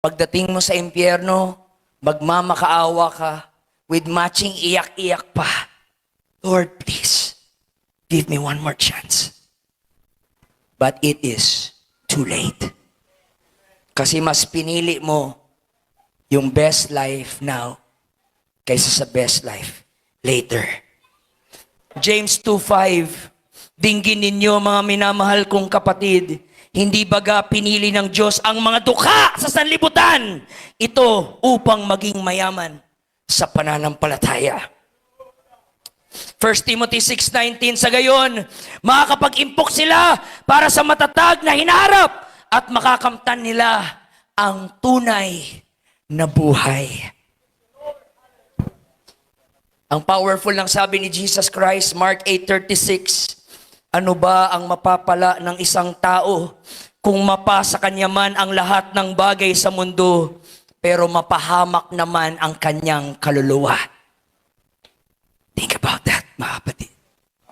Pagdating mo sa impyerno, magmamakaawa ka with matching iyak-iyak pa. Lord, please, give me one more chance. But it is too late. Kasi mas pinili mo yung best life now kaysa sa best life later. James 2:5, dinggin ninyo mga minamahal kong kapatid, hindi baga pinili ng Diyos ang mga dukha sa sanlibutan, ito upang maging mayaman sa pananampalataya. 1 Timothy 6:19, sa gayon, makakapag-impok sila para sa matatag na hinaharap at makakamtan nila ang tunay na buhay. Ang powerful ng sabi ni Jesus Christ, Mark 8:36, ano ba ang mapapala ng isang tao kung mapa sa kanya man ang lahat ng bagay sa mundo, pero mapahamak naman ang kanyang kaluluwa?